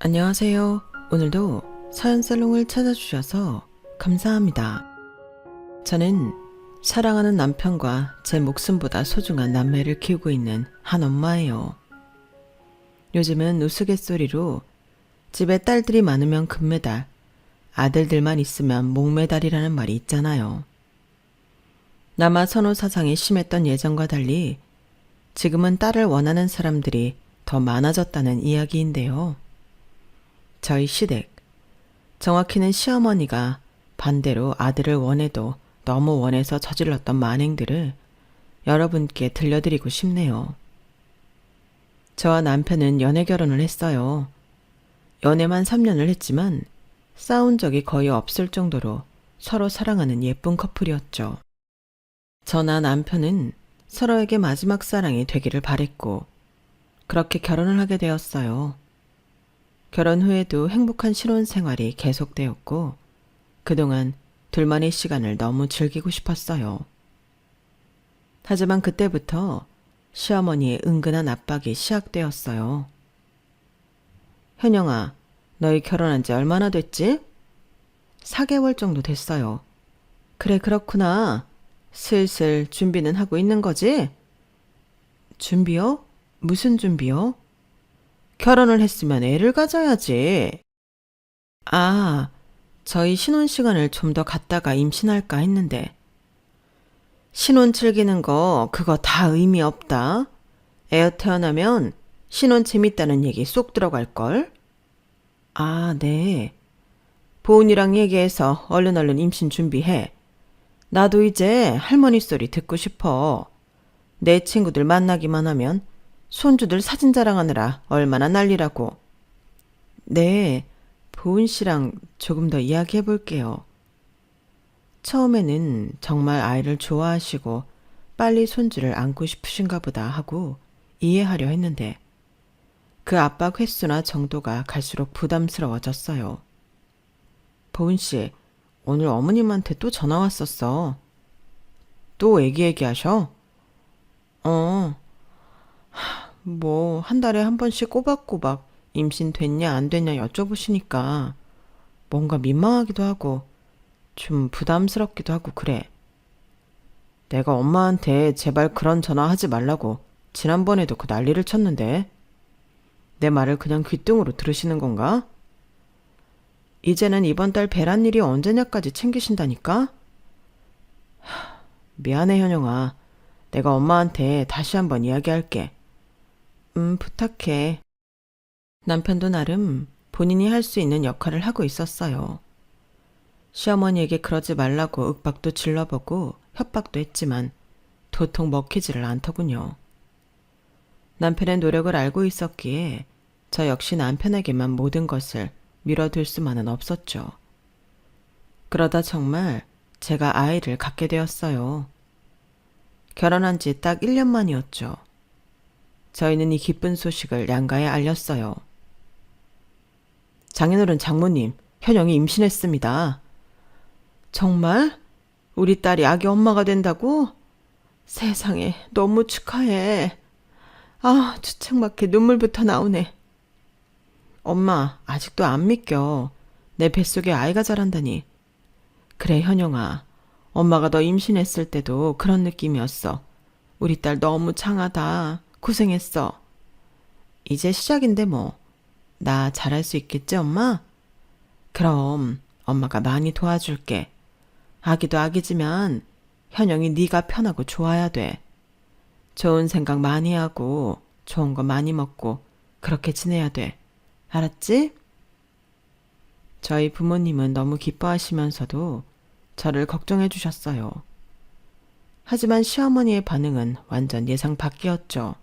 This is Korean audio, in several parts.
안녕하세요. 오늘도 사연살롱을 찾아주셔서 감사합니다. 저는 사랑하는 남편과 제 목숨보다 소중한 남매를 키우고 있는 한 엄마예요. 요즘은 우스갯소리로 집에 딸들이 많으면 금메달, 아들들만 있으면 목메달이라는 말이 있잖아요. 남아 선호 사상이 심했던 예전과 달리 지금은 딸을 원하는 사람들이 더 많아졌다는 이야기인데요. 저희 시댁, 정확히는 시어머니가 반대로 아들을 원해도 너무 원해서 저질렀던 만행들을 여러분께 들려드리고 싶네요. 저와 남편은 연애 결혼을 했어요. 연애만 3년을 했지만 싸운 적이 거의 없을 정도로 서로 사랑하는 예쁜 커플이었죠. 저나 남편은 서로에게 마지막 사랑이 되기를 바랬고 그렇게 결혼을 하게 되었어요. 결혼 후에도 행복한 신혼 생활이 계속되었고 그동안 둘만의 시간을 너무 즐기고 싶었어요. 하지만 그때부터 시어머니의 은근한 압박이 시작되었어요. 현영아, 너희 결혼한 지 얼마나 됐지? 4개월 정도 됐어요. 그래, 그렇구나. 슬슬 준비는 하고 있는 거지? 준비요? 무슨 준비요? 결혼을 했으면 애를 가져야지. 아, 저희 신혼 시간을 좀 더 갖다가 임신할까 했는데. 신혼 즐기는 거 그거 다 의미 없다. 애 태어나면 신혼 재밌다는 얘기 쏙 들어갈걸? 아, 네. 보은이랑 얘기해서 얼른 임신 준비해. 나도 이제 할머니 소리 듣고 싶어. 내 친구들 만나기만 하면 손주들 사진 자랑하느라 얼마나 난리라고. 네, 보은 씨랑 조금 더 이야기해 볼게요. 처음에는 정말 아이를 좋아하시고 빨리 손주를 안고 싶으신가 보다 하고 이해하려 했는데 그 압박 횟수나 정도가 갈수록 부담스러워졌어요. 보은 씨, 오늘 어머님한테 또 전화 왔었어. 또 얘기하셔? 뭐 한 달에 한 번씩 꼬박꼬박 임신 됐냐 안 됐냐 여쭤보시니까 뭔가 민망하기도 하고 좀 부담스럽기도 하고 그래. 내가 엄마한테 제발 그런 전화 하지 말라고 지난번에도 그 난리를 쳤는데 내 말을 그냥 귓등으로 들으시는 건가? 이제는 이번 달 배란 일이 언제냐까지 챙기신다니까? 미안해 현영아. 내가 엄마한테 다시 한번 이야기할게. 부탁해. 남편도 나름 본인이 할 수 있는 역할을 하고 있었어요. 시어머니에게 그러지 말라고 윽박도 질러보고 협박도 했지만 도통 먹히지를 않더군요. 남편의 노력을 알고 있었기에 저 역시 남편에게만 모든 것을 밀어둘 수만은 없었죠. 그러다 정말 제가 아이를 갖게 되었어요. 결혼한 지 딱 1년 만이었죠. 저희는 이 기쁜 소식을 양가에 알렸어요. 장인어른 장모님, 현영이 임신했습니다. 정말? 우리 딸이 아기 엄마가 된다고? 세상에, 너무 축하해. 아, 주책맞게 눈물부터 나오네. 엄마, 아직도 안 믿겨. 내 뱃속에 아이가 자란다니. 그래, 현영아. 엄마가 너 임신했을 때도 그런 느낌이었어. 우리 딸 너무 창하다. 고생했어. 이제 시작인데 뭐. 나 잘할 수 있겠지, 엄마? 그럼 엄마가 많이 도와줄게. 아기도 아기지만 현영이 네가 편하고 좋아야 돼. 좋은 생각 많이 하고 좋은 거 많이 먹고 그렇게 지내야 돼. 알았지? 저희 부모님은 너무 기뻐하시면서도 저를 걱정해 주셨어요. 하지만 시어머니의 반응은 완전 예상 밖이었죠.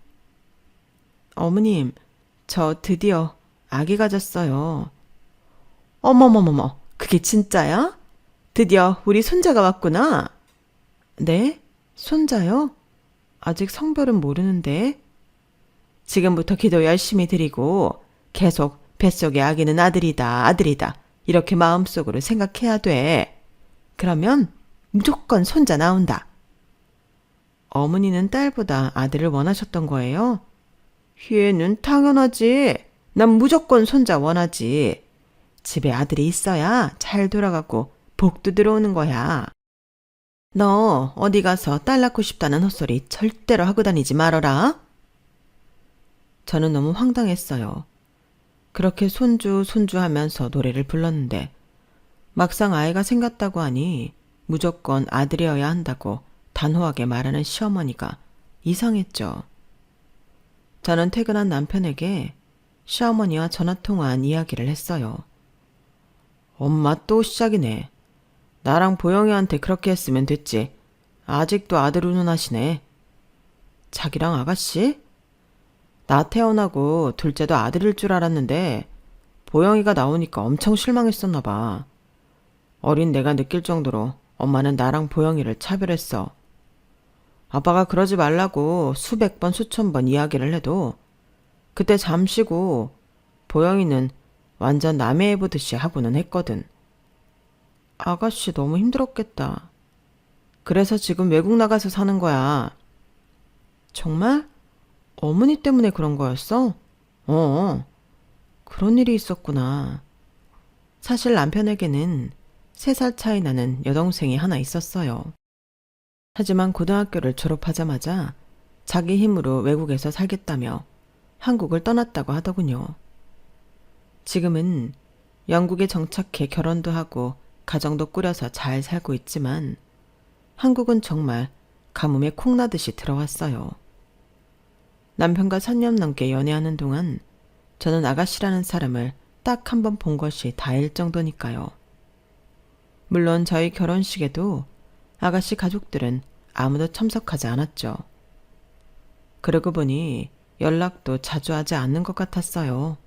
어머님, 저 드디어 아기 가졌어요. 어머머머머, 그게 진짜야? 드디어 우리 손자가 왔구나. 네? 손자요? 아직 성별은 모르는데. 지금부터 기도 열심히 드리고 계속 뱃속의 아기는 아들이다, 아들이다. 이렇게 마음속으로 생각해야 돼. 그러면 무조건 손자 나온다. 어머니는 딸보다 아들을 원하셨던 거예요? 얘는 당연하지. 난 무조건 손자 원하지. 집에 아들이 있어야 잘 돌아가고 복도 들어오는 거야. 너 어디 가서 딸 낳고 싶다는 헛소리 절대로 하고 다니지 말어라. 저는 너무 황당했어요. 그렇게 손주 하면서 노래를 불렀는데 막상 아이가 생겼다고 하니 무조건 아들이어야 한다고 단호하게 말하는 시어머니가 이상했죠. 저는 퇴근한 남편에게 시어머니와 전화통화한 이야기를 했어요. 엄마 또 시작이네. 나랑 보영이한테 그렇게 했으면 됐지. 아직도 아들 운운하시네. 자기랑 아가씨? 나 태어나고 둘째도 아들일 줄 알았는데 보영이가 나오니까 엄청 실망했었나 봐. 어린 내가 느낄 정도로 엄마는 나랑 보영이를 차별했어. 아빠가 그러지 말라고 수백 번 수천 번 이야기를 해도 그때 잠시고 보영이는 완전 남의 애 보듯이 하고는 했거든. 아가씨 너무 힘들었겠다. 그래서 지금 외국 나가서 사는 거야. 정말? 어머니 때문에 그런 거였어? 그런 일이 있었구나. 사실 남편에게는 3살 차이 나는 여동생이 하나 있었어요. 하지만 고등학교를 졸업하자마자 자기 힘으로 외국에서 살겠다며 한국을 떠났다고 하더군요. 지금은 영국에 정착해 결혼도 하고 가정도 꾸려서 잘 살고 있지만 한국은 정말 가뭄에 콩나듯이 들어왔어요. 남편과 3년 넘게 연애하는 동안 저는 아가씨라는 사람을 딱 한 번 본 것이 다일 정도니까요. 물론 저희 결혼식에도 아가씨 가족들은 아무도 참석하지 않았죠. 그러고 보니 연락도 자주 하지 않는 것 같았어요.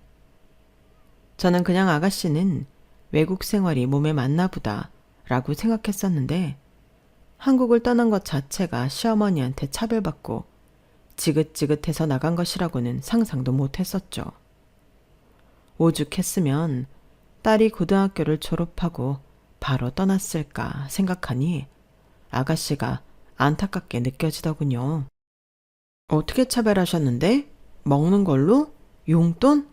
저는 그냥 아가씨는 외국 생활이 몸에 맞나 보다 라고 생각했었는데 한국을 떠난 것 자체가 시어머니한테 차별받고 지긋지긋해서 나간 것이라고는 상상도 못했었죠. 오죽했으면 딸이 고등학교를 졸업하고 바로 떠났을까 생각하니 아가씨가 안타깝게 느껴지더군요. 어떻게 차별하셨는데? 먹는 걸로? 용돈?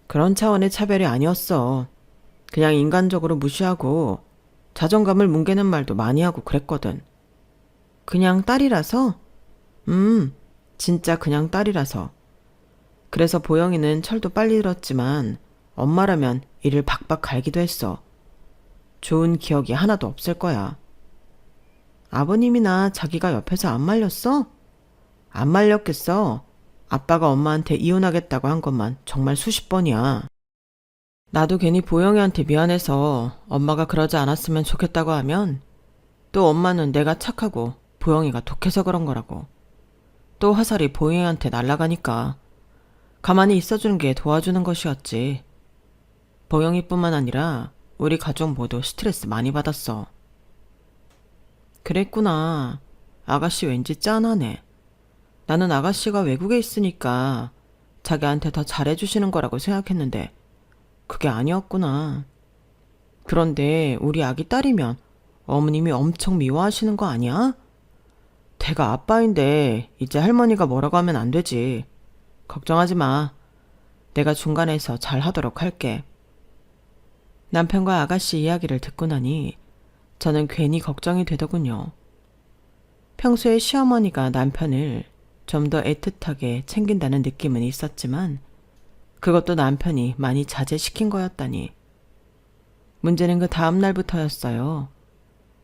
그런 차원의 차별이 아니었어. 그냥 인간적으로 무시하고 자존감을 뭉개는 말도 많이 하고 그랬거든. 그냥 딸이라서? 진짜 그냥 딸이라서. 그래서 보영이는 철도 빨리 들었지만 엄마라면 이를 박박 갈기도 했어. 좋은 기억이 하나도 없을 거야. 아버님이나 자기가 옆에서 안 말렸어? 안 말렸겠어. 아빠가 엄마한테 이혼하겠다고 한 것만 정말 수십 번이야. 나도 괜히 보영이한테 미안해서 엄마가 그러지 않았으면 좋겠다고 하면 또 엄마는 내가 착하고 보영이가 독해서 그런 거라고. 또 화살이 보영이한테 날아가니까 가만히 있어주는 게 도와주는 것이었지. 보영이뿐만 아니라 우리 가족 모두 스트레스 많이 받았어. 그랬구나. 아가씨 왠지 짠하네. 나는 아가씨가 외국에 있으니까 자기한테 더 잘해주시는 거라고 생각했는데 그게 아니었구나. 그런데 우리 아기 딸이면 어머님이 엄청 미워하시는 거 아니야? 걔가 아빠인데 이제 할머니가 뭐라고 하면 안 되지. 걱정하지 마. 내가 중간에서 잘 하도록 할게. 남편과 아가씨 이야기를 듣고 나니 저는 괜히 걱정이 되더군요. 평소에 시어머니가 남편을 좀 더 애틋하게 챙긴다는 느낌은 있었지만 그것도 남편이 많이 자제시킨 거였다니. 문제는 그 다음 날부터였어요.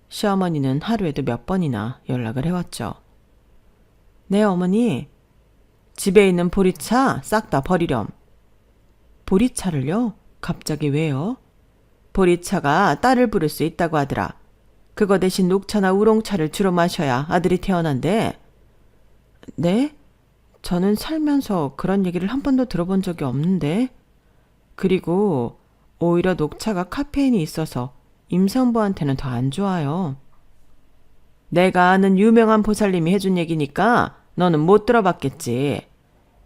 시어머니는 하루에도 몇 번이나 연락을 해왔죠. 네, 어머니. 집에 있는 보리차 싹 다 버리렴. 보리차를요? 갑자기 왜요? 보리차가 딸을 부를 수 있다고 하더라. 그거 대신 녹차나 우롱차를 주로 마셔야 아들이 태어난대. 네? 저는 살면서 그런 얘기를 한 번도 들어본 적이 없는데. 그리고 오히려 녹차가 카페인이 있어서 임산부한테는 더 안 좋아요. 내가 아는 유명한 보살님이 해준 얘기니까 너는 못 들어봤겠지.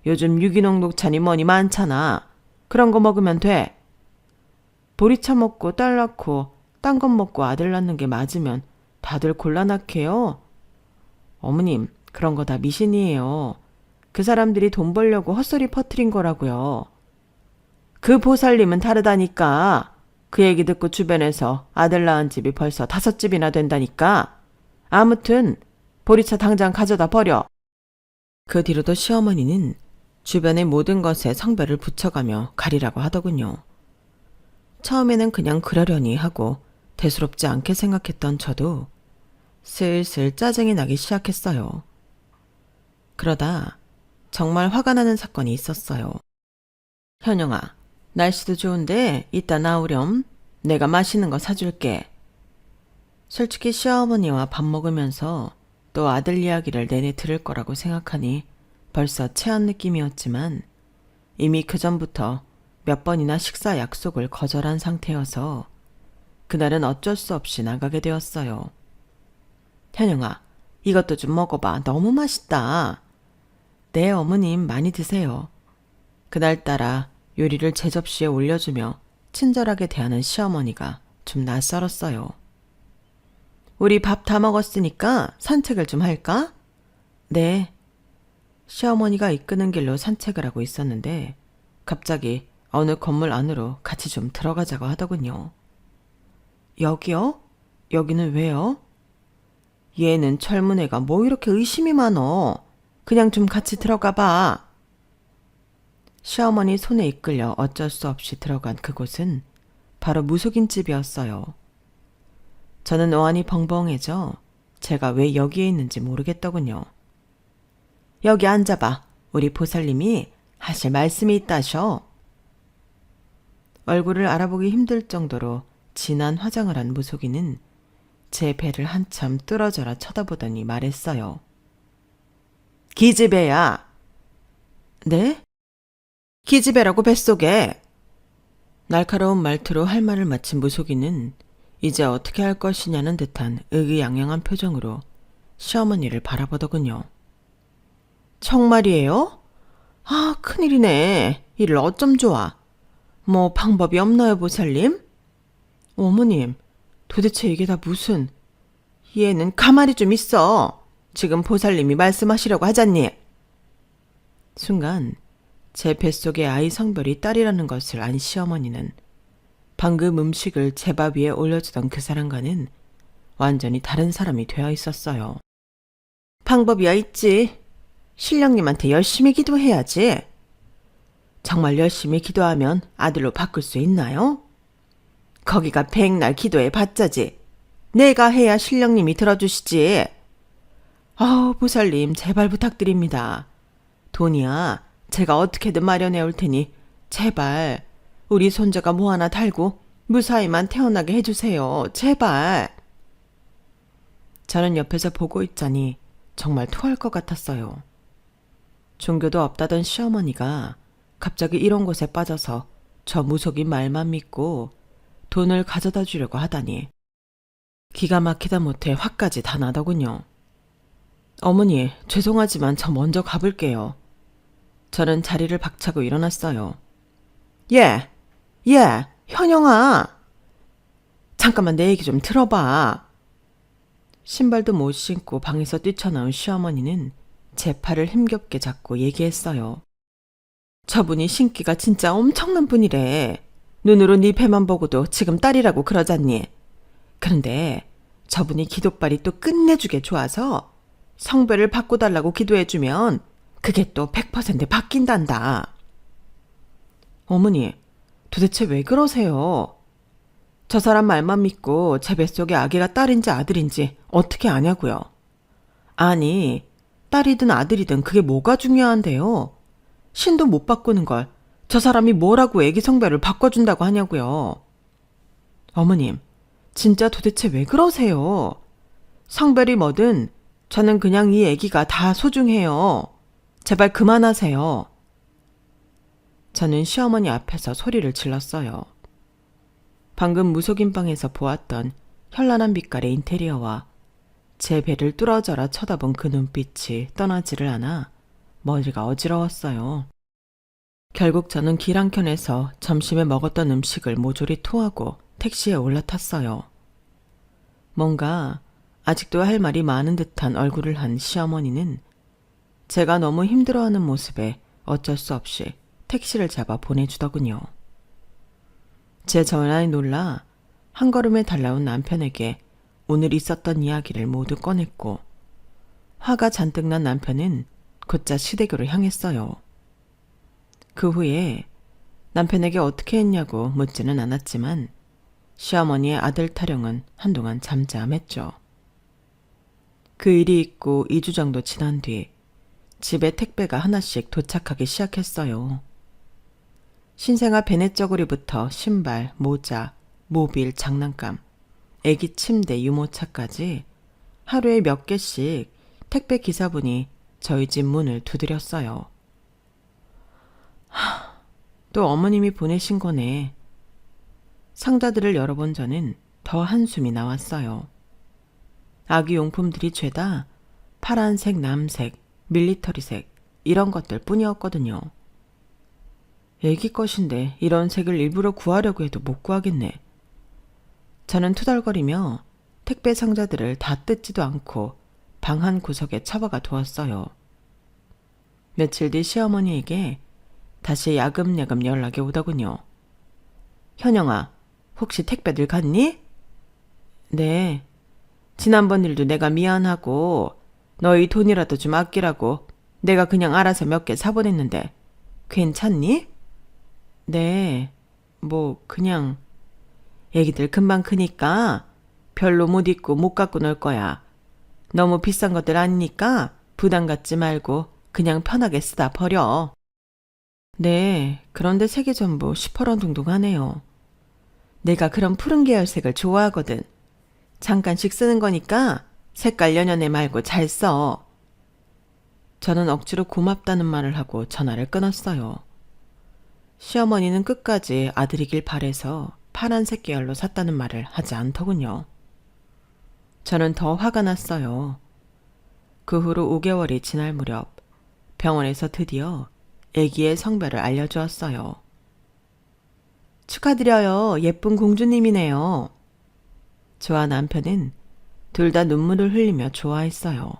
요즘 유기농 녹차니 뭐니 많잖아. 그런 거 먹으면 돼. 보리차 먹고 딸 낳고 딴 것 먹고 아들 낳는 게 맞으면 다들 곤란하게요. 어머님, 그런 거 다 미신이에요. 그 사람들이 돈 벌려고 헛소리 퍼뜨린 거라고요. 그 보살님은 다르다니까. 그 얘기 듣고 주변에서 아들 낳은 집이 벌써 5집이나 된다니까. 아무튼 보리차 당장 가져다 버려. 그 뒤로도 시어머니는 주변의 모든 것에 성별을 붙여가며 가리라고 하더군요. 처음에는 그냥 그러려니 하고 대수롭지 않게 생각했던 저도 슬슬 짜증이 나기 시작했어요. 그러다 정말 화가 나는 사건이 있었어요. 현영아, 날씨도 좋은데 이따 나오렴. 내가 맛있는 거 사줄게. 솔직히 시어머니와 밥 먹으면서 또 아들 이야기를 내내 들을 거라고 생각하니 벌써 체한 느낌이었지만 이미 그전부터 몇 번이나 식사 약속을 거절한 상태여서 그날은 어쩔 수 없이 나가게 되었어요. 현영아, 이것도 좀 먹어봐. 너무 맛있다. 네, 어머님 많이 드세요. 그날따라 요리를 제 접시에 올려주며 친절하게 대하는 시어머니가 좀 낯설었어요. 우리 밥 다 먹었으니까 산책을 좀 할까? 네. 시어머니가 이끄는 길로 산책을 하고 있었는데 갑자기 어느 건물 안으로 같이 좀 들어가자고 하더군요. 여기요? 여기는 왜요? 얘는 젊은 애가 뭐 이렇게 의심이 많어. 그냥 좀 같이 들어가 봐. 시어머니 손에 이끌려 어쩔 수 없이 들어간 그곳은 바로 무속인집이었어요. 저는 어안이 벙벙해져 제가 왜 여기에 있는지 모르겠더군요. 여기 앉아봐. 우리 보살님이 하실 말씀이 있다셔. 얼굴을 알아보기 힘들 정도로 진한 화장을 한 무속인은 제 배를 한참 뚫어져라 쳐다보더니 말했어요. 기집애야. 네? 기집애라고 뱃속에. 날카로운 말투로 할 말을 마친 무속인은 이제 어떻게 할 것이냐는 듯한 의기양양한 표정으로 시어머니를 바라보더군요. 정말이에요? 아, 큰일이네. 이를 어쩜 좋아. 뭐 방법이 없나요, 보살님? 어머님, 도대체 이게 다 무슨... 얘는 가만히 좀 있어. 지금 보살님이 말씀하시려고 하잖니. 순간 제 뱃속에 아이 성별이 딸이라는 것을 안 시어머니는 방금 음식을 제 밥 위에 올려주던 그 사람과는 완전히 다른 사람이 되어 있었어요. 방법이야 있지. 신령님한테 열심히 기도해야지. 정말 열심히 기도하면 아들로 바꿀 수 있나요? 거기가 백날 기도해 봤자지. 내가 해야 신령님이 들어주시지. 보살님 제발 부탁드립니다. 돈이야 제가 어떻게든 마련해 올 테니 제발 우리 손자가 뭐 하나 달고 무사히만 태어나게 해주세요. 제발. 저는 옆에서 보고 있자니 정말 토할 것 같았어요. 종교도 없다던 시어머니가 갑자기 이런 곳에 빠져서 저 무속인 말만 믿고 돈을 가져다 주려고 하다니 기가 막히다 못해 화까지 다 나더군요. 어머니, 죄송하지만 저 먼저 가볼게요. 저는 자리를 박차고 일어났어요. 예, 현영아. 잠깐만 내 얘기 좀 들어봐. 신발도 못 신고 방에서 뛰쳐나온 시어머니는 제 팔을 힘겹게 잡고 얘기했어요. 저분이 신기가 진짜 엄청난 분이래. 눈으로 네 배만 보고도 지금 딸이라고 그러잖니. 그런데 저분이 기도빨이 또 끝내주게 좋아서 성별을 바꿔달라고 기도해주면 그게 또 100% 바뀐단다. 어머니, 도대체 왜 그러세요? 저 사람 말만 믿고 제 뱃속에 아기가 딸인지 아들인지 어떻게 아냐고요? 아니, 딸이든 아들이든 그게 뭐가 중요한데요? 신도 못 바꾸는 걸 저 사람이 뭐라고 애기 성별을 바꿔준다고 하냐고요? 어머님, 진짜 도대체 왜 그러세요? 성별이 뭐든 저는 그냥 이 애기가 다 소중해요. 제발 그만하세요. 저는 시어머니 앞에서 소리를 질렀어요. 방금 무속인 방에서 보았던 현란한 빛깔의 인테리어와 제 배를 뚫어져라 쳐다본 그 눈빛이 떠나지를 않아 머리가 어지러웠어요. 결국 저는 길 한켠에서 점심에 먹었던 음식을 모조리 토하고 택시에 올라탔어요. 뭔가 아직도 할 말이 많은 듯한 얼굴을 한 시어머니는 제가 너무 힘들어하는 모습에 어쩔 수 없이 택시를 잡아 보내주더군요. 제 전화에 놀라 한 걸음에 달려온 남편에게 오늘 있었던 이야기를 모두 꺼냈고, 화가 잔뜩 난 남편은 곧잘 시댁으로 향했어요. 그 후에 남편에게 어떻게 했냐고 묻지는 않았지만 시어머니의 아들 타령은 한동안 잠잠했죠. 그 일이 있고 2주 정도 지난 뒤 집에 택배가 하나씩 도착하기 시작했어요. 신생아 베넷저고리부터 신발, 모자, 모빌, 장난감, 애기 침대, 유모차까지 하루에 몇 개씩 택배 기사분이 저희 집 문을 두드렸어요. 또 어머님이 보내신 거네. 상자들을 열어본 저는 더 한숨이 나왔어요. 아기 용품들이 죄다 파란색, 남색, 밀리터리색 이런 것들 뿐이었거든요. 애기 것인데 이런 색을 일부러 구하려고 해도 못 구하겠네. 저는 투덜거리며 택배 상자들을 다 뜯지도 않고 방 한 구석에 처박아 두었어요. 며칠 뒤 시어머니에게 다시 야금야금 연락이 오더군요. 현영아, 혹시 택배들 갔니? 네. 지난번 일도 내가 미안하고 너희 돈이라도 좀 아끼라고 내가 그냥 알아서 몇 개 사보냈는데 괜찮니? 네. 뭐 그냥 애기들 금방 크니까 별로 못 입고 못 갖고 놀 거야. 너무 비싼 것들 아니니까 부담 갖지 말고 그냥 편하게 쓰다 버려. 네, 그런데 색이 전부 시퍼런둥둥하네요. 내가 그런 푸른 계열색을 좋아하거든. 잠깐씩 쓰는 거니까 색깔 연연해 말고 잘 써. 저는 억지로 고맙다는 말을 하고 전화를 끊었어요. 시어머니는 끝까지 아들이길 바래서 파란색 계열로 샀다는 말을 하지 않더군요. 저는 더 화가 났어요. 그 후로 5개월이 지날 무렵 병원에서 드디어 아기의 성별을 알려주었어요. 축하드려요. 예쁜 공주님이네요. 저와 남편은 둘 다 눈물을 흘리며 좋아했어요.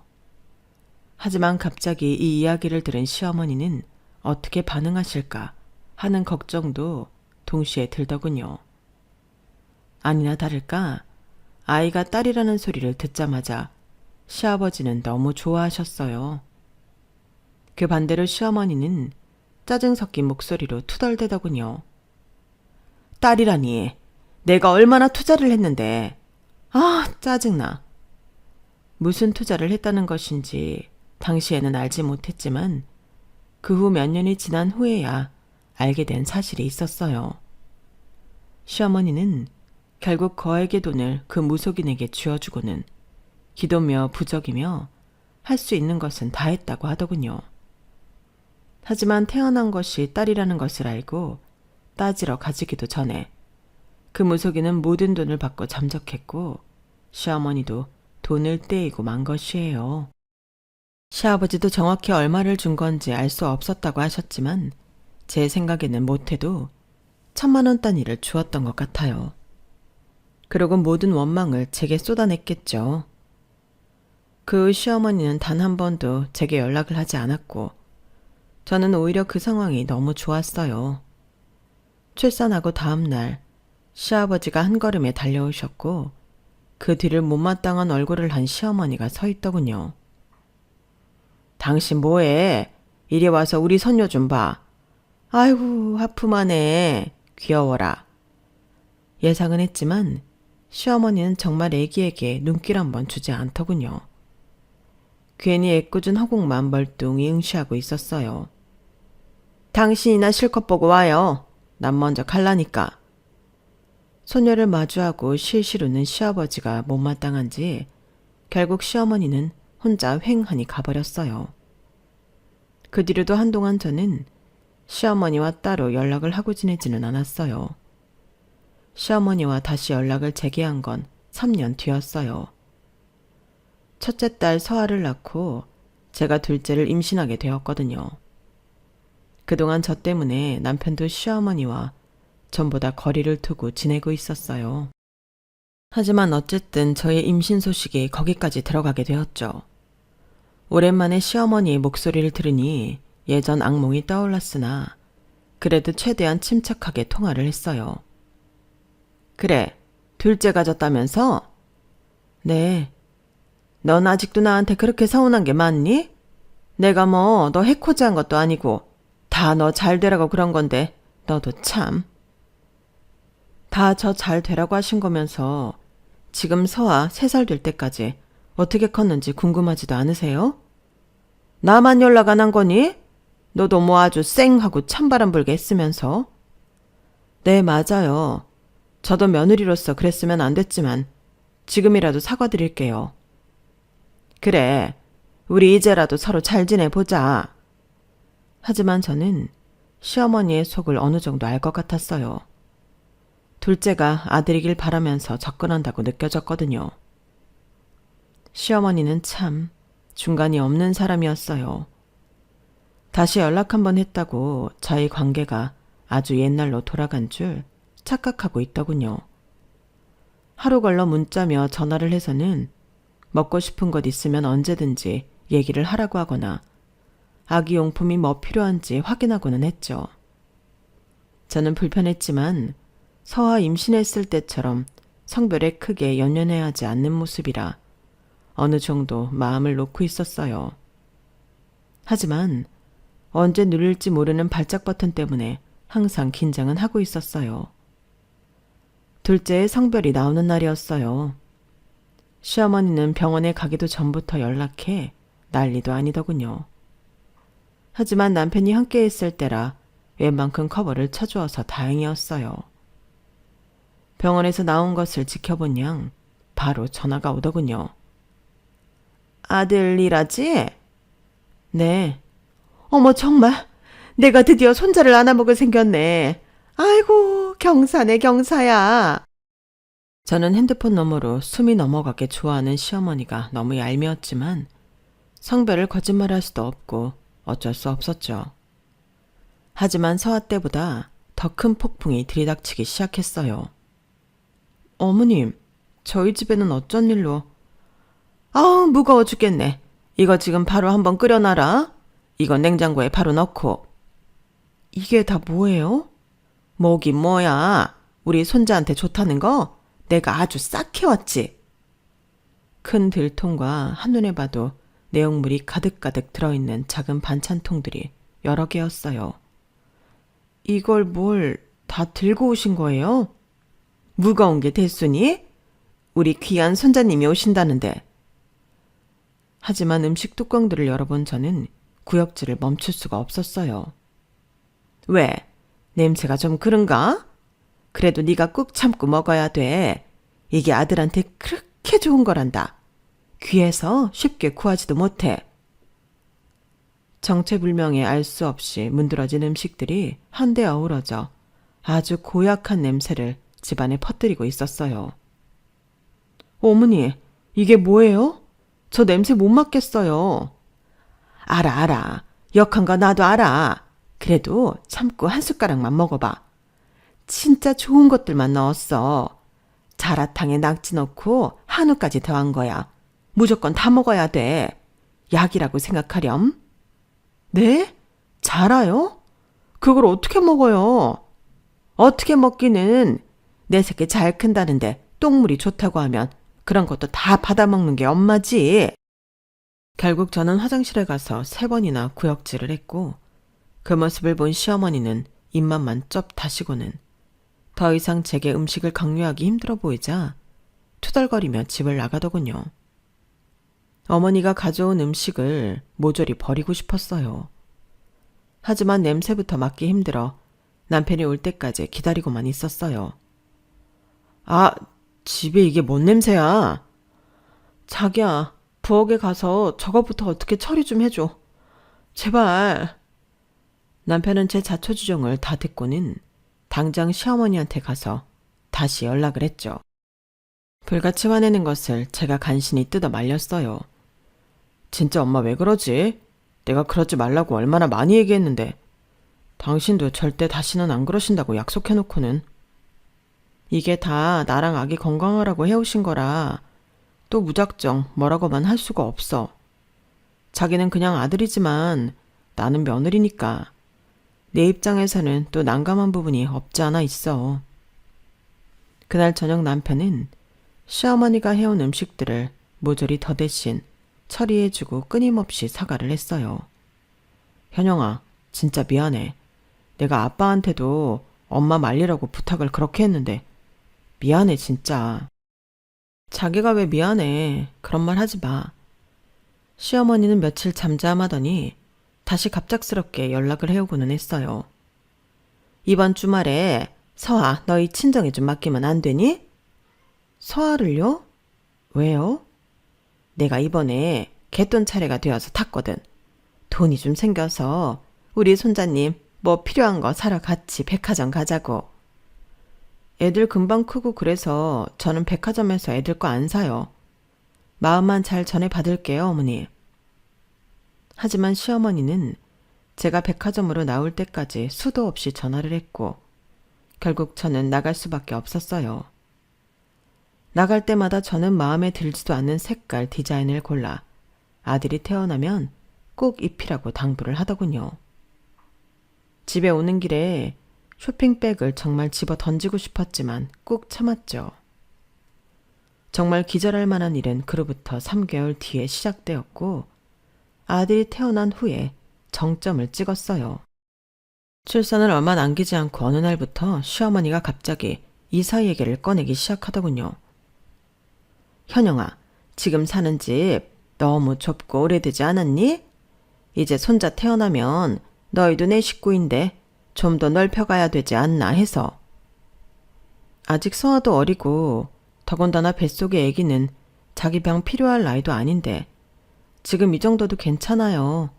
하지만 갑자기 이 이야기를 들은 시어머니는 어떻게 반응하실까 하는 걱정도 동시에 들더군요. 아니나 다를까 아이가 딸이라는 소리를 듣자마자 시아버지는 너무 좋아하셨어요. 그 반대로 시어머니는 짜증 섞인 목소리로 투덜대더군요. 딸이라니, 내가 얼마나 투자를 했는데. 아, 짜증나. 무슨 투자를 했다는 것인지 당시에는 알지 못했지만 그 후 몇 년이 지난 후에야 알게 된 사실이 있었어요. 시어머니는 결국 거액의 돈을 그 무속인에게 쥐어주고는 기도며 부적이며 할 수 있는 것은 다 했다고 하더군요. 하지만 태어난 것이 딸이라는 것을 알고 따지러 가지기도 전에 그 무속인은 모든 돈을 받고 잠적했고 시어머니도 돈을 떼이고 만 것이에요. 시아버지도 정확히 얼마를 준 건지 알 수 없었다고 하셨지만 제 생각에는 못해도 1,000만 원 단위를 주었던 것 같아요. 그러고 모든 원망을 제게 쏟아냈겠죠. 그 후 시어머니는 단 한 번도 제게 연락을 하지 않았고 저는 오히려 그 상황이 너무 좋았어요. 출산하고 다음 날 시아버지가 한 걸음에 달려오셨고 그 뒤를 못마땅한 얼굴을 한 시어머니가 서 있더군요. 당신 뭐해? 이리 와서 우리 손녀 좀 봐. 아이고 하품하네. 귀여워라. 예상은 했지만 시어머니는 정말 애기에게 눈길 한번 주지 않더군요. 괜히 애꿎은 허공만 멀뚱히 응시하고 있었어요. 당신이나 실컷 보고 와요. 난 먼저 갈라니까. 소녀를 마주하고 실실 웃는 시아버지가 못마땅한지 결국 시어머니는 혼자 휑하니 가버렸어요. 그 뒤로도 한동안 저는 시어머니와 따로 연락을 하고 지내지는 않았어요. 시어머니와 다시 연락을 재개한 건 3년 뒤였어요. 첫째 딸 서아를 낳고 제가 둘째를 임신하게 되었거든요. 그동안 저 때문에 남편도 시어머니와 전보다 거리를 두고 지내고 있었어요. 하지만 어쨌든 저의 임신 소식이 거기까지 들어가게 되었죠. 오랜만에 시어머니의 목소리를 들으니 예전 악몽이 떠올랐으나 그래도 최대한 침착하게 통화를 했어요. 그래, 둘째 가졌다면서? 네. 넌 아직도 나한테 그렇게 서운한 게 맞니? 내가 뭐 너 해코지한 것도 아니고 다 너 잘 되라고 그런 건데 너도 참. 다 저 잘 되라고 하신 거면서 지금 서아 3살 될 때까지 어떻게 컸는지 궁금하지도 않으세요? 나만 연락 안 한 거니? 너도 뭐 아주 쌩하고 찬바람 불게 했으면서. 네, 맞아요. 저도 며느리로서 그랬으면 안 됐지만 지금이라도 사과드릴게요. 그래, 우리 이제라도 서로 잘 지내보자. 하지만 저는 시어머니의 속을 어느 정도 알 것 같았어요. 둘째가 아들이길 바라면서 접근한다고 느껴졌거든요. 시어머니는 참 중간이 없는 사람이었어요. 다시 연락 한번 했다고 저희 관계가 아주 옛날로 돌아간 줄 착각하고 있더군요. 하루 걸러 문자며 전화를 해서는 먹고 싶은 것 있으면 언제든지 얘기를 하라고 하거나 아기용품이 뭐 필요한지 확인하고는 했죠. 저는 불편했지만 서아 임신했을 때처럼 성별에 크게 연연해야 하지 않는 모습이라 어느 정도 마음을 놓고 있었어요. 하지만 언제 누를지 모르는 발작 버튼 때문에 항상 긴장은 하고 있었어요. 둘째의 성별이 나오는 날이었어요. 시어머니는 병원에 가기도 전부터 연락해 난리도 아니더군요. 하지만 남편이 함께 있을 때라 웬만큼 커버를 쳐주어서 다행이었어요. 병원에서 나온 것을 지켜본 양 바로 전화가 오더군요. 아들이라지? 네. 어머 정말 내가 드디어 손자를 안아먹을 생겼네. 아이고 경사네 경사야. 저는 핸드폰 너머로 숨이 넘어가게 좋아하는 시어머니가 너무 얄미웠지만 성별을 거짓말할 수도 없고 어쩔 수 없었죠. 하지만 서아 때보다 더 큰 폭풍이 들이닥치기 시작했어요. 어머님, 저희 집에는 어쩐 일로? 아우 무거워 죽겠네. 이거 지금 바로 한번 끓여놔라. 이건 냉장고에 바로 넣고. 이게 다 뭐예요? 뭐긴 뭐야. 우리 손자한테 좋다는 거 내가 아주 싹 해왔지. 큰 들통과 한눈에 봐도 내용물이 가득가득 들어있는 작은 반찬통들이 여러 개였어요. 이걸 뭘 다 들고 오신 거예요? 무거운 게 됐으니? 우리 귀한 손자님이 오신다는데. 하지만 음식 뚜껑들을 열어본 저는 구역질을 멈출 수가 없었어요. 왜? 냄새가 좀 그런가? 그래도 네가 꾹 참고 먹어야 돼. 이게 아들한테 그렇게 좋은 거란다. 귀해서 쉽게 구하지도 못해. 정체불명의 알 수 없이 문드러진 음식들이 한데 어우러져 아주 고약한 냄새를 집안에 퍼뜨리고 있었어요. 어머니, 이게 뭐예요? 저 냄새 못 맡겠어요. 알아. 역한 거 나도 알아. 그래도 참고 한 숟가락만 먹어봐. 진짜 좋은 것들만 넣었어. 자라탕에 낙지 넣고 한우까지 더한 거야. 무조건 다 먹어야 돼. 약이라고 생각하렴. 네? 자라요? 그걸 어떻게 먹어요? 어떻게 먹기는 내 새끼 잘 큰다는데 똥물이 좋다고 하면 그런 것도 다 받아먹는 게 엄마지. 결국 저는 화장실에 가서 3번이나 구역질을 했고 그 모습을 본 시어머니는 입맛만 쩝 다시고는 더 이상 제게 음식을 강요하기 힘들어 보이자 투덜거리며 집을 나가더군요. 어머니가 가져온 음식을 모조리 버리고 싶었어요. 하지만 냄새부터 맡기 힘들어 남편이 올 때까지 기다리고만 있었어요. 아, 집에 이게 뭔 냄새야? 자기야, 부엌에 가서 저것부터 어떻게 처리 좀 해줘. 제발. 남편은 제 자초지종을 다 듣고는 당장 시어머니한테 가서 다시 연락을 했죠. 불같이 화내는 것을 제가 간신히 뜯어 말렸어요. 진짜 엄마 왜 그러지? 내가 그러지 말라고 얼마나 많이 얘기했는데. 당신도 절대 다시는 안 그러신다고 약속해놓고는. 이게 다 나랑 아기 건강하라고 해오신 거라 또 무작정 뭐라고만 할 수가 없어. 자기는 그냥 아들이지만 나는 며느리니까 내 입장에서는 또 난감한 부분이 없지 않아 있어. 그날 저녁 남편은 시어머니가 해온 음식들을 모조리 더 대신 처리해주고 끊임없이 사과를 했어요. 현영아, 진짜 미안해. 내가 아빠한테도 엄마 말리라고 부탁을 그렇게 했는데 미안해 진짜. 자기가 왜 미안해. 그런 말 하지 마. 시어머니는 며칠 잠잠하더니 다시 갑작스럽게 연락을 해오고는 했어요. 이번 주말에 서아 너희 친정에 좀 맡기면 안 되니? 서아를요? 왜요? 내가 이번에 갯돈 차례가 되어서 탔거든. 돈이 좀 생겨서 우리 손자님 뭐 필요한 거 사러 같이 백화점 가자고. 애들 금방 크고 그래서 저는 백화점에서 애들 거 안 사요. 마음만 잘 전해 받을게요, 어머니. 하지만 시어머니는 제가 백화점으로 나올 때까지 수도 없이 전화를 했고 결국 저는 나갈 수밖에 없었어요. 나갈 때마다 저는 마음에 들지도 않는 색깔 디자인을 골라 아들이 태어나면 꼭 입히라고 당부를 하더군요. 집에 오는 길에 쇼핑백을 정말 집어 던지고 싶었지만 꾹 참았죠. 정말 기절할 만한 일은 그로부터 3개월 뒤에 시작되었고 아들이 태어난 후에 정점을 찍었어요. 출산을 얼마 남기지 않고 어느 날부터 시어머니가 갑자기 이사 얘기를 꺼내기 시작하더군요. 현영아, 지금 사는 집 너무 좁고 오래되지 않았니? 이제 손자 태어나면 너희도 내 식구인데 좀 더 넓혀가야 되지 않나 해서. 아직 서아도 어리고 더군다나 뱃속의 아기는 자기 병 필요할 나이도 아닌데 지금 이 정도도 괜찮아요.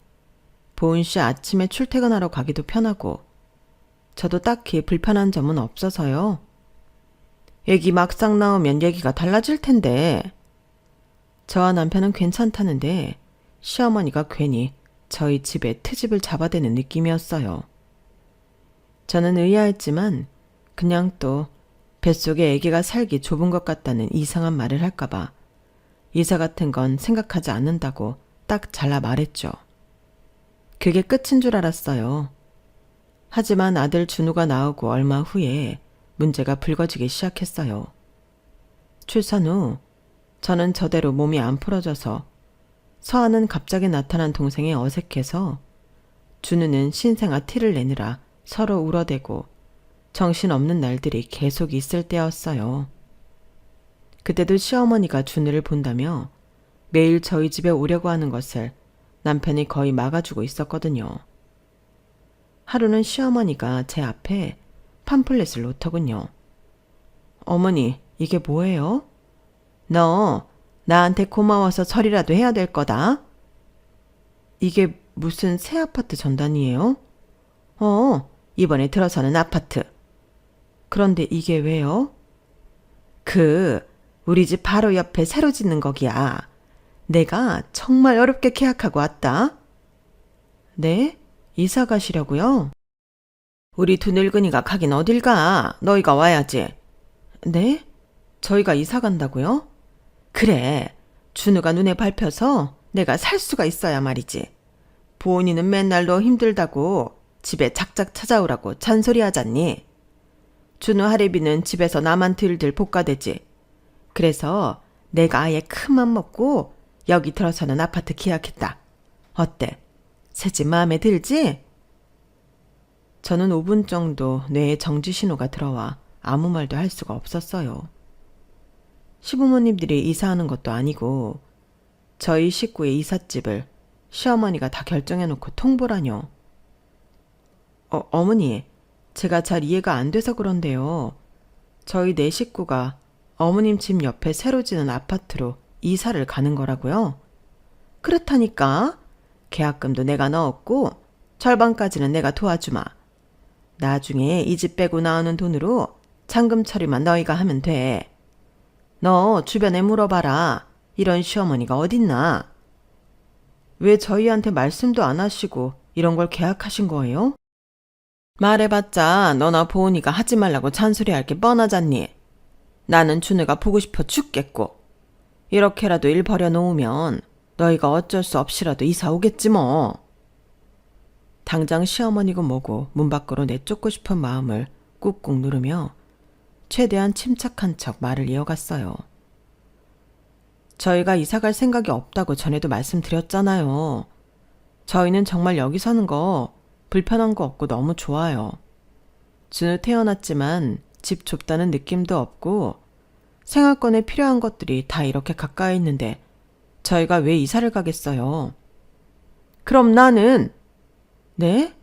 보은 씨 아침에 출퇴근하러 가기도 편하고 저도 딱히 불편한 점은 없어서요. 애기 막상 나오면 얘기가 달라질 텐데. 저와 남편은 괜찮다는데 시어머니가 괜히 저희 집에 트집을 잡아대는 느낌이었어요. 저는 의아했지만 그냥 또 뱃속에 아기가 살기 좁은 것 같다는 이상한 말을 할까봐 이사 같은 건 생각하지 않는다고 딱 잘라 말했죠. 그게 끝인 줄 알았어요. 하지만 아들 준우가 나오고 얼마 후에 문제가 불거지기 시작했어요. 출산 후 저는 저대로 몸이 안 풀어져서 서아는 갑자기 나타난 동생이 어색해서 준우는 신생아 티를 내느라 서로 울어대고 정신없는 날들이 계속 있을 때였어요. 그때도 시어머니가 준우를 본다며 매일 저희 집에 오려고 하는 것을 남편이 거의 막아주고 있었거든요. 하루는 시어머니가 제 앞에 팜플렛을 놓더군요. 어머니, 이게 뭐예요? 너 나한테 고마워서 절이라도 해야 될 거다. 이게 무슨 새 아파트 전단이에요? 이번에 들어서는 아파트. 그런데 이게 왜요? 우리 집 바로 옆에 새로 짓는 거기야. 내가 정말 어렵게 계약하고 왔다. 네? 이사 가시려고요? 우리 두 늙은이가 가긴 어딜 가. 너희가 와야지. 네? 저희가 이사 간다고요? 그래. 준우가 눈에 밟혀서 내가 살 수가 있어야 말이지. 보은이는 맨날 너 힘들다고 집에 작작 찾아오라고 잔소리하잖니. 준우 할애비는 집에서 나만 들들 볶아대지. 그래서 내가 아예 큰맘 먹고 여기 들어서는 아파트 계약했다. 어때? 새 집 마음에 들지? 저는 5분 정도 뇌에 정지 신호가 들어와 아무 말도 할 수가 없었어요. 시부모님들이 이사하는 것도 아니고 저희 식구의 이삿집을 시어머니가 다 결정해놓고 통보라뇨. 어머니, 제가 잘 이해가 안 돼서 그런데요. 저희 네 식구가 어머님 집 옆에 새로 지는 아파트로 이사를 가는 거라고요? 그렇다니까. 계약금도 내가 넣었고 절반까지는 내가 도와주마. 나중에 이 집 빼고 나오는 돈으로 잔금 처리만 너희가 하면 돼. 너 주변에 물어봐라. 이런 시어머니가 어딨나? 왜 저희한테 말씀도 안 하시고 이런 걸 계약하신 거예요? 말해봤자 너나 보은이가 하지 말라고 잔소리할 게 뻔하잖니. 나는 준우가 보고 싶어 죽겠고 이렇게라도 일 벌여놓으면 너희가 어쩔 수 없이라도 이사 오겠지 뭐. 당장 시어머니고 뭐고 문 밖으로 내쫓고 싶은 마음을 꾹꾹 누르며 최대한 침착한 척 말을 이어갔어요. 저희가 이사갈 생각이 없다고 전에도 말씀드렸잖아요. 저희는 정말 여기 사는 거 불편한 거 없고 너무 좋아요. 준우 태어났지만 집 좁다는 느낌도 없고 생활권에 필요한 것들이 다 이렇게 가까이 있는데 저희가 왜 이사를 가겠어요? 그럼 나는, 네?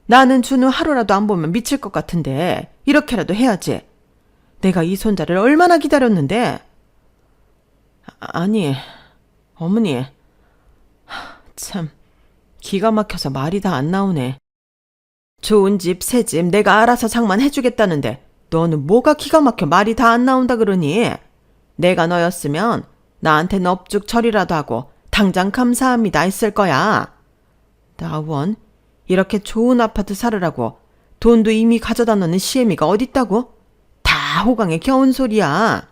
나는 준우 하루라도 안 보면 미칠 것 같은데 이렇게라도 해야지. 내가 이 손자를 얼마나 기다렸는데. 아니, 어머니. 참, 기가 막혀서 말이 다 안 나오네. 좋은 집, 새 집 내가 알아서 장만해주겠다는데 너는 뭐가 기가 막혀 말이 다 안 나온다 그러니? 내가 너였으면 나한테 넙죽 처리라도 하고 당장 감사합니다 했을 거야. 나원, 이렇게 좋은 아파트 살으라고 돈도 이미 가져다 놓는 시애미가 어딨다고? 다 호강에 겨운 소리야.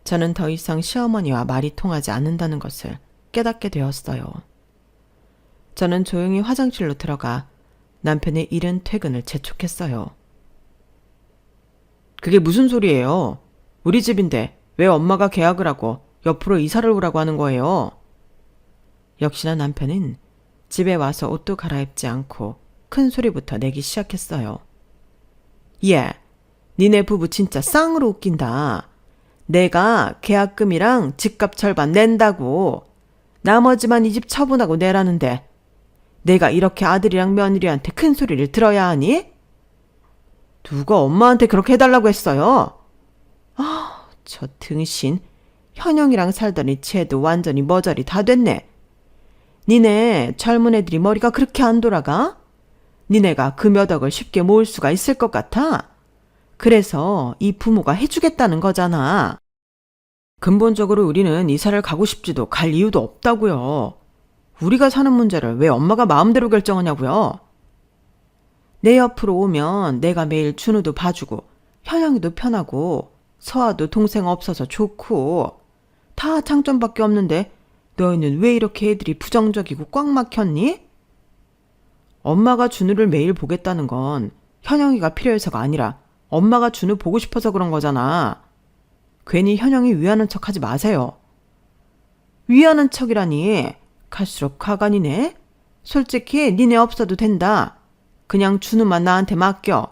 저는 더 이상 시어머니와 말이 통하지 않는다는 것을 깨닫게 되었어요. 저는 조용히 화장실로 들어가 남편의 이른 퇴근을 재촉했어요. 그게 무슨 소리예요? 우리 집인데 왜 엄마가 계약을 하고 옆으로 이사를 오라고 하는 거예요? 역시나 남편은 집에 와서 옷도 갈아입지 않고 큰 소리부터 내기 시작했어요. 예, 니네 부부 진짜 쌍으로 웃긴다. 내가 계약금이랑 집값 절반 낸다고. 나머지만 이 집 처분하고 내라는데 내가 이렇게 아들이랑 며느리한테 큰 소리를 들어야 하니? 누가 엄마한테 그렇게 해달라고 했어요? 저 등신. 현영이랑 살더니 쟤도 완전히 머저리 다 됐네. 니네 젊은 애들이 머리가 그렇게 안 돌아가? 니네가 그 몇 억을 쉽게 모을 수가 있을 것 같아? 그래서 이 부모가 해주겠다는 거잖아. 근본적으로 우리는 이사를 가고 싶지도 갈 이유도 없다고요. 우리가 사는 문제를 왜 엄마가 마음대로 결정하냐고요. 내 옆으로 오면 내가 매일 준우도 봐주고 현영이도 편하고 서아도 동생 없어서 좋고 다 장점밖에 없는데 너희는 왜 이렇게 애들이 부정적이고 꽉 막혔니? 엄마가 준우를 매일 보겠다는 건 현영이가 필요해서가 아니라 엄마가 준우 보고 싶어서 그런 거잖아. 괜히 현영이 위하는 척 하지 마세요. 위하는 척이라니. 갈수록 가관이네. 솔직히 니네 없어도 된다. 그냥 준우만 나한테 맡겨.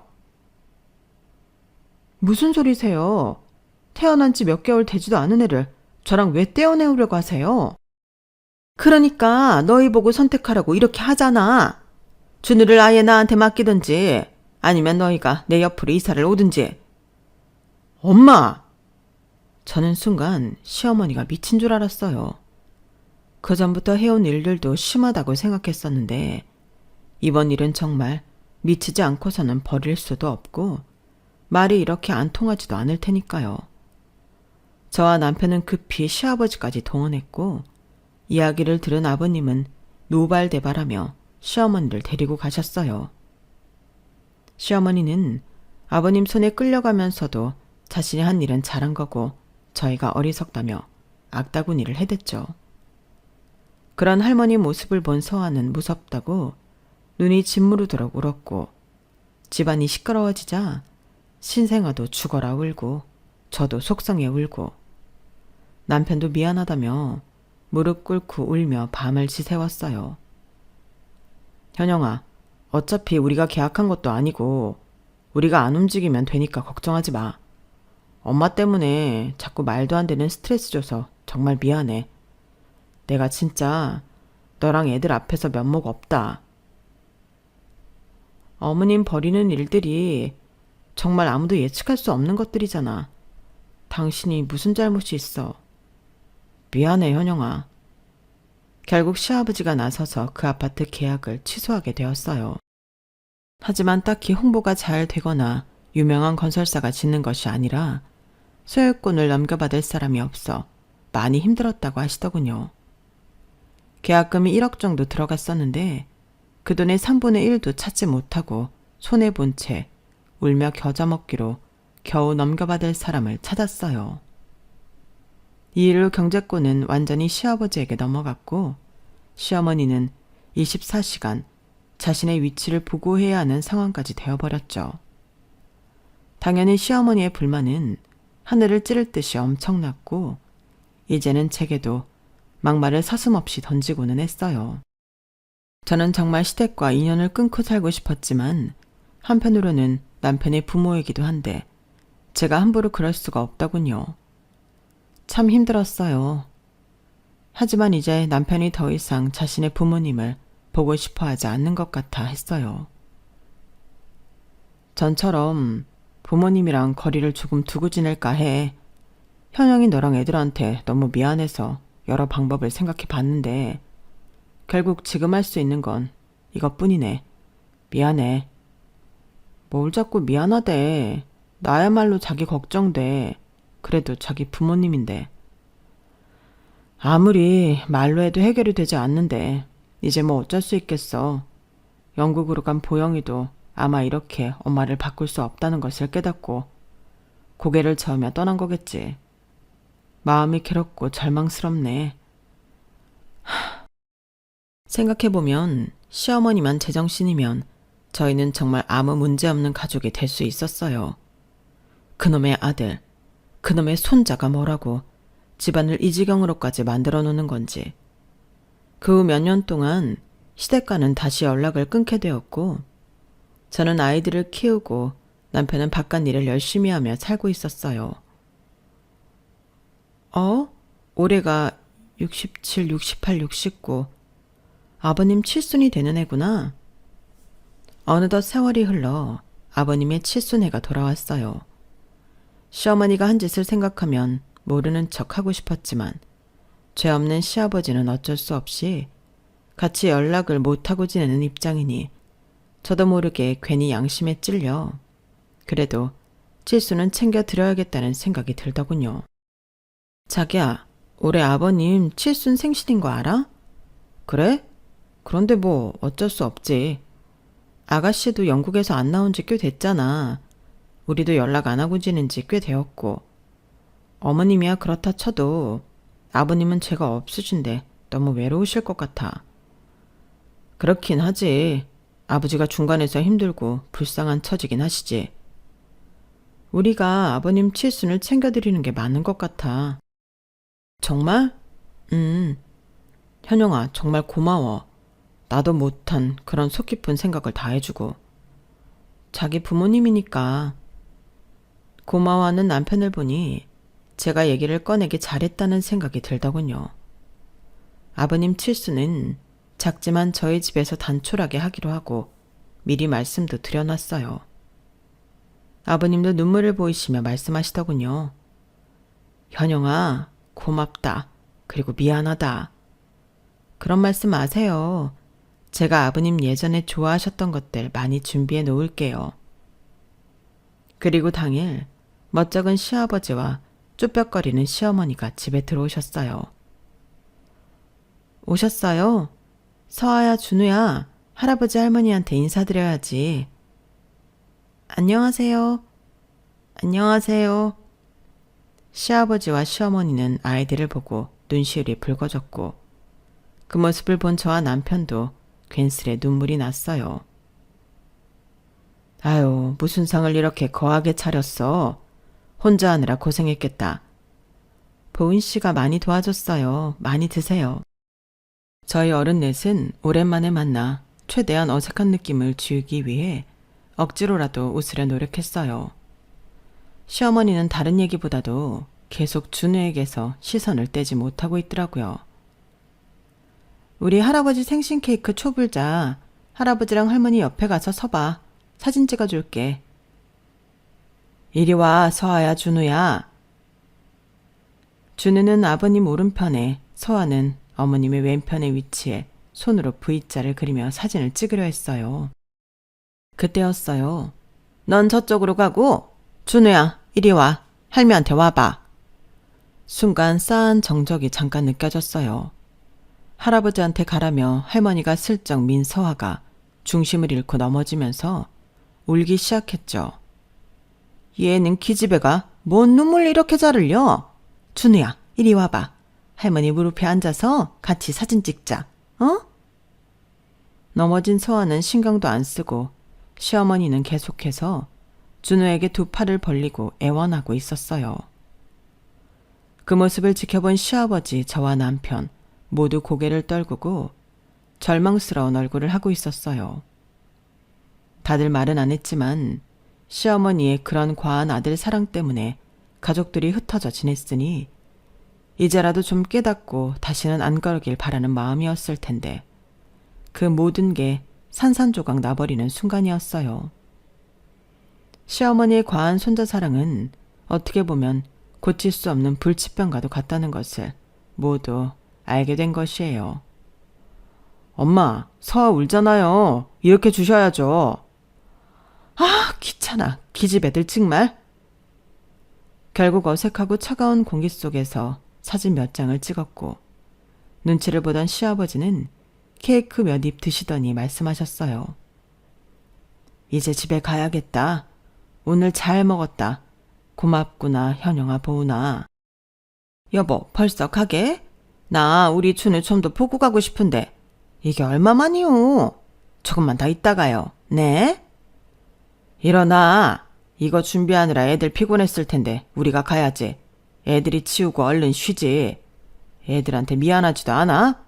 무슨 소리세요? 태어난 지 몇 개월 되지도 않은 애를 저랑 왜 떼어내우려고 하세요? 그러니까 너희 보고 선택하라고 이렇게 하잖아. 준우를 아예 나한테 맡기든지 아니면 너희가 내 옆으로 이사를 오든지. 엄마! 저는 순간 시어머니가 미친 줄 알았어요. 그전부터 해온 일들도 심하다고 생각했었는데 이번 일은 정말 미치지 않고서는 버릴 수도 없고 말이 이렇게 안 통하지도 않을 테니까요. 저와 남편은 급히 시아버지까지 동원했고 이야기를 들은 아버님은 노발대발하며 시어머니를 데리고 가셨어요. 시어머니는 아버님 손에 끌려가면서도 자신이 한 일은 잘한 거고 저희가 어리석다며 악다구니를 해댔죠. 그런 할머니 모습을 본 서아는 무섭다고 눈이 짓무르도록 울었고 집안이 시끄러워지자 신생아도 죽어라 울고 저도 속상해 울고 남편도 미안하다며 무릎 꿇고 울며 밤을 지새웠어요. 현영아, 어차피 우리가 계약한 것도 아니고 우리가 안 움직이면 되니까 걱정하지 마. 엄마 때문에 자꾸 말도 안 되는 스트레스 줘서 정말 미안해. 내가 진짜 너랑 애들 앞에서 면목 없다. 어머님 버리는 일들이 정말 아무도 예측할 수 없는 것들이잖아. 당신이 무슨 잘못이 있어. 미안해, 현영아. 결국 시아버지가 나서서 그 아파트 계약을 취소하게 되었어요. 하지만 딱히 홍보가 잘 되거나 유명한 건설사가 짓는 것이 아니라 소유권을 넘겨받을 사람이 없어 많이 힘들었다고 하시더군요. 계약금이 1억 정도 들어갔었는데 그 돈의 3분의 1도 찾지 못하고 손해본 채 울며 겨자 먹기로 겨우 넘겨받을 사람을 찾았어요. 이 일로 경제권은 완전히 시아버지에게 넘어갔고 시어머니는 24시간 자신의 위치를 보고해야 하는 상황까지 되어버렸죠. 당연히 시어머니의 불만은 하늘을 찌를 듯이 엄청났고 이제는 제게도 막말을 서슴없이 던지고는 했어요. 저는 정말 시댁과 인연을 끊고 살고 싶었지만 한편으로는 남편의 부모이기도 한데 제가 함부로 그럴 수가 없더군요. 참 힘들었어요. 하지만 이제 남편이 더 이상 자신의 부모님을 보고 싶어 하지 않는 것 같아 했어요. 전처럼 부모님이랑 거리를 조금 두고 지낼까 해. 현영이 너랑 애들한테 너무 미안해서 여러 방법을 생각해 봤는데 결국 지금 할 수 있는 건 이것뿐이네. 미안해. 뭘 자꾸 미안하대. 나야말로 자기 걱정돼. 그래도 자기 부모님인데. 아무리 말로 해도 해결이 되지 않는데 이제 뭐 어쩔 수 있겠어. 영국으로 간 보영이도 아마 이렇게 엄마를 바꿀 수 없다는 것을 깨닫고 고개를 저으며 떠난 거겠지. 마음이 괴롭고 절망스럽네. 생각해보면 시어머니만 제정신이면 저희는 정말 아무 문제없는 가족이 될 수 있었어요. 그놈의 아들, 그놈의 손자가 뭐라고 집안을 이 지경으로까지 만들어 놓는 건지. 그 후 몇 년 동안 시댁과는 다시 연락을 끊게 되었고 저는 아이들을 키우고 남편은 바깥 일을 열심히 하며 살고 있었어요. 올해가 67, 68, 69. 아버님 칠순이 되는 해구나. 어느덧 세월이 흘러 아버님의 칠순해가 돌아왔어요. 시어머니가 한 짓을 생각하면 모르는 척 하고 싶었지만 죄 없는 시아버지는 어쩔 수 없이 같이 연락을 못하고 지내는 입장이니 저도 모르게 괜히 양심에 찔려 그래도 칠순은 챙겨드려야겠다는 생각이 들더군요. 자기야, 올해 아버님 칠순 생신인 거 알아? 그래? 그런데 뭐 어쩔 수 없지. 아가씨도 영국에서 안 나온 지 꽤 됐잖아. 우리도 연락 안 하고 지낸 지 꽤 되었고. 어머님이야 그렇다 쳐도 아버님은 죄가 없으신데 너무 외로우실 것 같아. 그렇긴 하지. 아버지가 중간에서 힘들고 불쌍한 처지긴 하시지. 우리가 아버님 칠순을 챙겨드리는 게 맞는 것 같아. 정말? 현영아, 정말 고마워. 나도 못한 그런 속 깊은 생각을 다 해주고. 자기 부모님이니까. 고마워하는 남편을 보니 제가 얘기를 꺼내기 잘했다는 생각이 들더군요. 아버님 칠수는 작지만 저희 집에서 단촐하게 하기로 하고 미리 말씀도 드려놨어요. 아버님도 눈물을 보이시며 말씀하시더군요. 현영아, 고맙다. 그리고 미안하다. 그런 말씀 마세요. 제가 아버님 예전에 좋아하셨던 것들 많이 준비해 놓을게요. 그리고 당일 멋쩍은 시아버지와 쭈뼛거리는 시어머니가 집에 들어오셨어요. 오셨어요? 서아야, 준우야, 할아버지 할머니한테 인사드려야지. 안녕하세요. 안녕하세요. 시아버지와 시어머니는 아이들을 보고 눈시울이 붉어졌고 그 모습을 본 저와 남편도 괜스레 눈물이 났어요. 아유, 무슨 상을 이렇게 거하게 차렸어. 혼자 하느라 고생했겠다. 보은 씨가 많이 도와줬어요. 많이 드세요. 저희 어른 넷은 오랜만에 만나 최대한 어색한 느낌을 지우기 위해 억지로라도 웃으려 노력했어요. 시어머니는 다른 얘기보다도 계속 준우에게서 시선을 떼지 못하고 있더라고요. 우리 할아버지 생신 케이크 초불자. 할아버지랑 할머니 옆에 가서 서봐. 사진 찍어줄게. 이리 와, 서아야, 준우야. 준우는 아버님 오른편에, 서아는 어머님의 왼편에 위치해 손으로 V자를 그리며 사진을 찍으려 했어요. 그때였어요. 넌 저쪽으로 가고 준우야, 이리 와. 할미한테 와봐. 순간 싸한 정적이 잠깐 느껴졌어요. 할아버지한테 가라며 할머니가 슬쩍 민 서아가 중심을 잃고 넘어지면서 울기 시작했죠. 얘는 기집애가 뭔 눈물 이렇게 잘 흘려? 준우야, 이리 와봐. 할머니 무릎에 앉아서 같이 사진 찍자. 어? 넘어진 서아는 신경도 안 쓰고 시어머니는 계속해서 준우에게 두 팔을 벌리고 애원하고 있었어요. 그 모습을 지켜본 시아버지, 저와 남편 모두 고개를 떨구고 절망스러운 얼굴을 하고 있었어요. 다들 말은 안 했지만 시어머니의 그런 과한 아들 사랑 때문에 가족들이 흩어져 지냈으니 이제라도 좀 깨닫고 다시는 안 그러길 바라는 마음이었을 텐데 그 모든 게 산산조각 나버리는 순간이었어요. 시어머니의 과한 손자 사랑은 어떻게 보면 고칠 수 없는 불치병과도 같다는 것을 모두 알게 된 것이에요. 엄마, 서아 울잖아요. 이렇게 주셔야죠. 아, 귀찮아. 기집애들 정말. 결국 어색하고 차가운 공기 속에서 사진 몇 장을 찍었고 눈치를 보던 시아버지는 케이크 몇 입 드시더니 말씀하셨어요. 이제 집에 가야겠다. 오늘 잘 먹었다. 고맙구나, 현영아, 보은아. 여보, 벌써 가게? 나 우리 준우 좀 더 보고 가고 싶은데 이게 얼마만이요? 조금만 더 있다가요. 네? 일어나. 이거 준비하느라 애들 피곤했을 텐데 우리가 가야지. 애들이 치우고 얼른 쉬지. 애들한테 미안하지도 않아?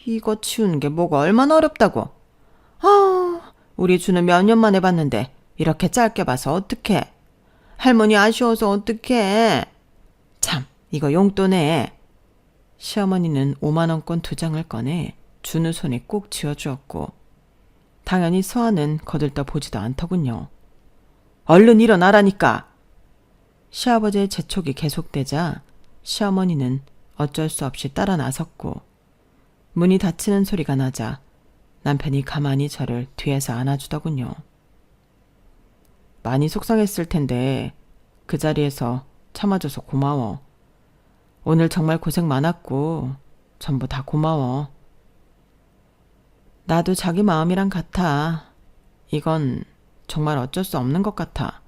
이거 치우는 게 뭐가 얼마나 어렵다고. 아, 우리 준우 몇 년 만에 봤는데 이렇게 짧게 봐서 어떡해. 할머니 아쉬워서 어떡해. 참, 이거 용돈에. 시어머니는 5만 원권 2장을 꺼내 준우 손에 꼭 쥐어주었고 당연히 서아는 거들떠 보지도 않더군요. 얼른 일어나라니까. 시아버지의 재촉이 계속되자 시어머니는 어쩔 수 없이 따라 나섰고 문이 닫히는 소리가 나자 남편이 가만히 저를 뒤에서 안아주더군요. 많이 속상했을 텐데 그 자리에서 참아줘서 고마워. 오늘 정말 고생 많았고 전부 다 고마워. 나도 자기 마음이랑 같아. 이건 정말 어쩔 수 없는 것 같아.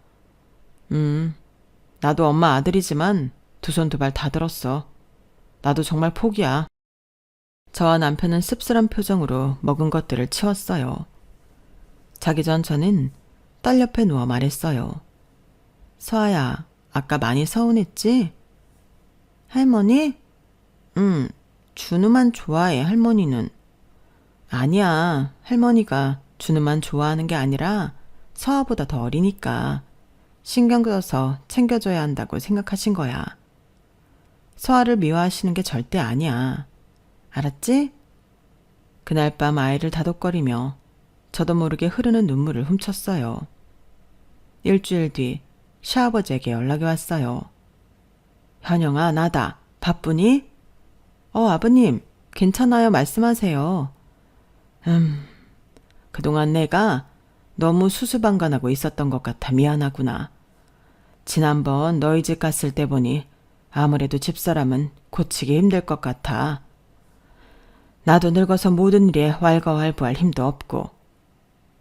나도 엄마 아들이지만 두 손 두 발 다 들었어. 나도 정말 포기야. 저와 남편은 씁쓸한 표정으로 먹은 것들을 치웠어요. 자기 전 저는 딸 옆에 누워 말했어요. 서아야, 아까 많이 서운했지? 할머니? 준우만 좋아해, 할머니는. 아니야, 할머니가 준우만 좋아하는 게 아니라 서아보다 더 어리니까 신경 써서 챙겨줘야 한다고 생각하신 거야. 서아를 미워하시는 게 절대 아니야. 알았지? 그날 밤 아이를 다독거리며 저도 모르게 흐르는 눈물을 훔쳤어요. 일주일 뒤 시아버지에게 연락이 왔어요. 현영아, 나다. 바쁘니? 아버님, 괜찮아요. 말씀하세요. 그동안 내가 너무 수수방관하고 있었던 것 같아 미안하구나. 지난번 너희 집 갔을 때 보니 아무래도 집사람은 고치기 힘들 것 같아. 나도 늙어서 모든 일에 왈가왈부할 힘도 없고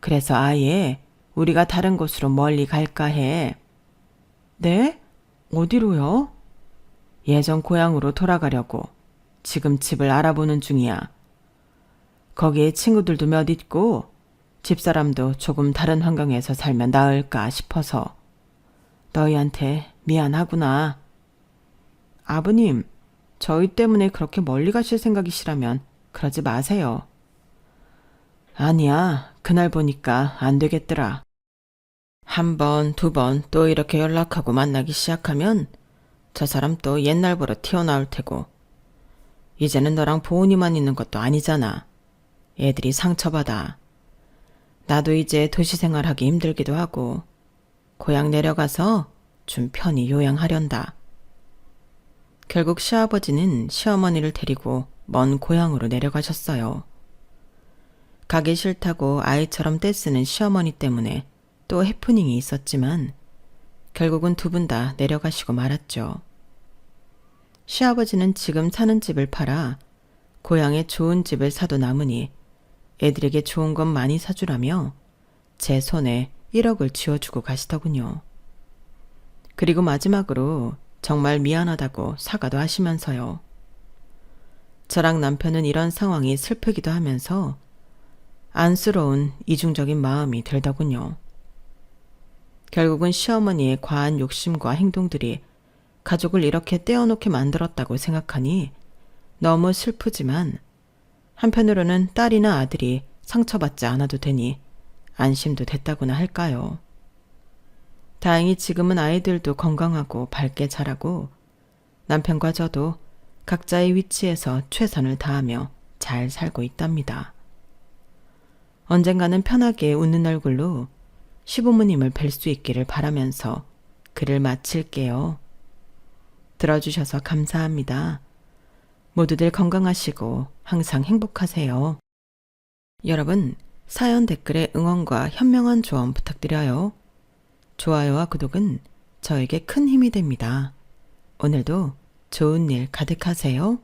그래서 아예 우리가 다른 곳으로 멀리 갈까 해. 네? 어디로요? 예전 고향으로 돌아가려고 지금 집을 알아보는 중이야. 거기에 친구들도 몇 있고 집사람도 조금 다른 환경에서 살면 나을까 싶어서 너희한테 미안하구나. 아버님, 저희 때문에 그렇게 멀리 가실 생각이시라면 그러지 마세요. 아니야, 그날 보니까 안 되겠더라. 한 번, 두 번 또 이렇게 연락하고 만나기 시작하면 저 사람 또 옛날부로 튀어나올 테고 이제는 너랑 보은이만 있는 것도 아니잖아. 애들이 상처받아. 나도 이제 도시 생활하기 힘들기도 하고 고향 내려가서 좀 편히 요양하련다. 결국 시아버지는 시어머니를 데리고 먼 고향으로 내려가셨어요. 가기 싫다고 아이처럼 떼쓰는 시어머니 때문에 또 해프닝이 있었지만 결국은 두 분 다 내려가시고 말았죠. 시아버지는 지금 사는 집을 팔아 고향에 좋은 집을 사도 남으니 애들에게 좋은 것 많이 사주라며 제 손에 1억을 쥐어주고 가시더군요. 그리고 마지막으로 정말 미안하다고 사과도 하시면서요. 저랑 남편은 이런 상황이 슬프기도 하면서 안쓰러운 이중적인 마음이 들더군요. 결국은 시어머니의 과한 욕심과 행동들이 가족을 이렇게 떼어놓게 만들었다고 생각하니 너무 슬프지만 한편으로는 딸이나 아들이 상처받지 않아도 되니 안심도 됐다고나 할까요. 다행히 지금은 아이들도 건강하고 밝게 자라고 남편과 저도 각자의 위치에서 최선을 다하며 잘 살고 있답니다. 언젠가는 편하게 웃는 얼굴로 시부모님을 뵐 수 있기를 바라면서 글을 마칠게요. 들어주셔서 감사합니다. 모두들 건강하시고 항상 행복하세요. 여러분, 사연 댓글에 응원과 현명한 조언 부탁드려요. 좋아요와 구독은 저에게 큰 힘이 됩니다. 오늘도 좋은 일 가득하세요.